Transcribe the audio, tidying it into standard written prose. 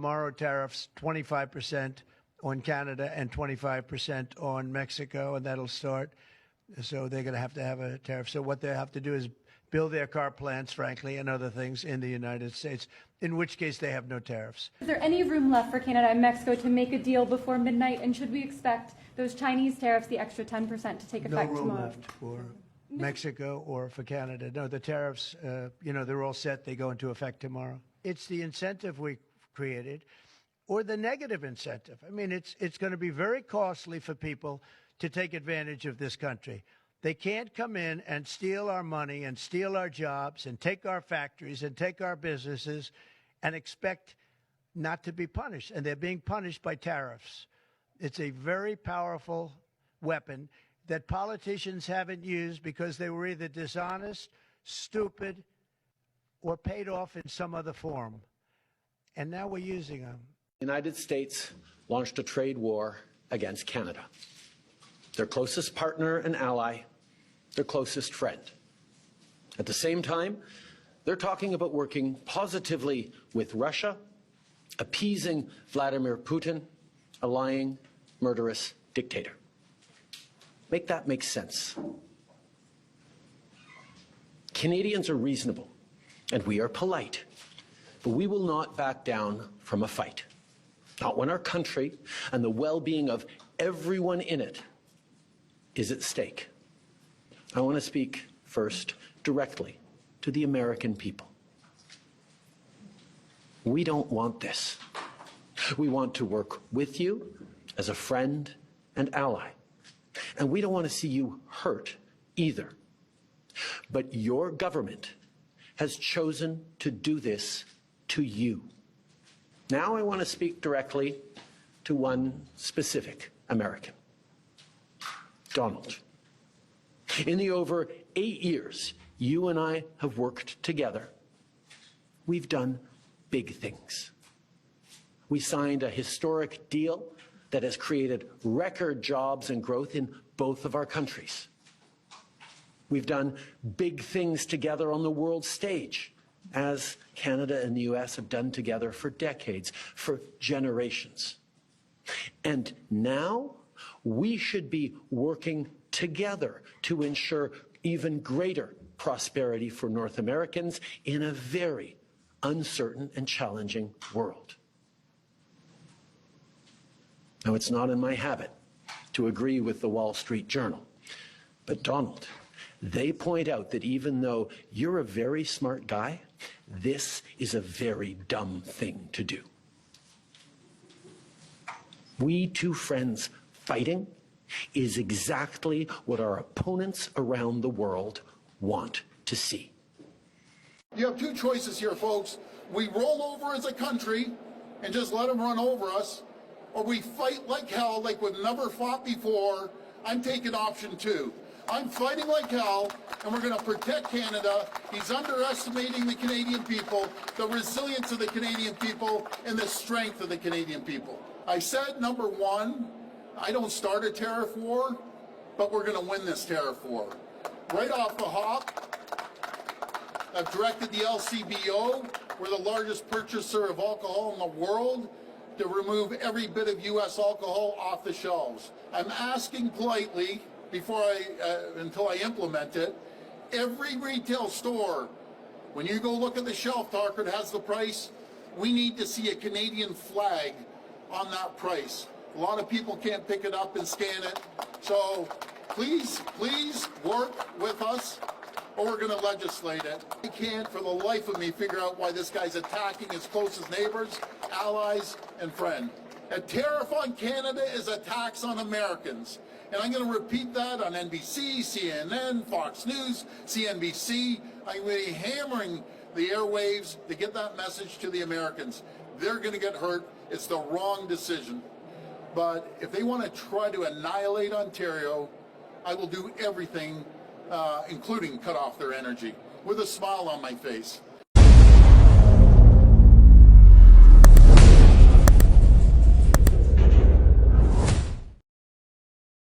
tomorrow tariffs 25% on Canada and 25% on Mexico, and that'll start. So they're going to have a tariff. So what they have to do is build their car plants, frankly, and other things in the United States, in which case they have no tariffs. Is there any room left for Canada and Mexico to make a deal before midnight? And should we expect those Chinese tariffs, the extra 10%, to take effect tomorrow? No room left for Mexico or for Canada. No, the tariffs, they're all set. They go into effect tomorrow. It's the incentive we created or the negative incentive. I mean, it's going to be very costly for people to take advantage of this country. They can't come in and steal our money and steal our jobs and take our factories and take our businesses and expect not to be punished. And they're being punished by tariffs. It's a very powerful weapon that politicians haven't used because they were either dishonest, stupid, or paid off in some other form. And now we're using them. The United States launched a trade war against Canada, their closest partner and ally, their closest friend. At the same time, they're talking about working positively with Russia, appeasing Vladimir Putin, a lying, murderous dictator. Make that make sense. Canadians are reasonable, and we are polite, but we will not back down from a fight. Not when our country and the well-being of everyone in it is at stake. I want to speak first directly to the American people. We don't want this. We want to work with you as a friend and ally. And we don't want to see you hurt either. But your government has chosen to do this to you. Now I want to speak directly to one specific American, Donald. In the over 8 years you and I have worked together, we've done big things. We signed a historic deal that has created record jobs and growth in both of our countries. We've done big things together on the world stage, as Canada and the US have done together for decades, for generations. And now we should be working together to ensure even greater prosperity for North Americans in a very uncertain and challenging world. Now, it's not in my habit to agree with the Wall Street Journal, but Donald, they point out that even though you're a very smart guy, this is a very dumb thing to do. We two friends fighting is exactly what our opponents around the world want to see. You have two choices here, folks. We roll over as a country and just let them run over us, or we fight like hell, like we've never fought before. I'm taking option 2. I'm fighting like hell, and we're going to protect Canada. He's underestimating the Canadian people, the resilience of the Canadian people, and the strength of the Canadian people. I said, number 1, I don't start a tariff war, but we're going to win this tariff war. Right off the hop, I've directed the LCBO, we're the largest purchaser of alcohol in the world, to remove every bit of U.S. alcohol off the shelves. I'm asking politely, until I implement it, every retail store, when you go look at the shelf talker that has the price, we need to see a Canadian flag on that price. A lot of people can't pick it up and scan it. So please work with us, or we're going to legislate it. I can't for the life of me figure out why this guy's attacking his closest neighbors, allies, and friend. A tariff on Canada is a tax on Americans. And I'm going to repeat that on NBC, CNN, Fox News, CNBC. I'm going to be hammering the airwaves to get that message to the Americans. They're going to get hurt. It's the wrong decision. But if they want to try to annihilate Ontario, I will do everything, including cut off their energy, with a smile on my face.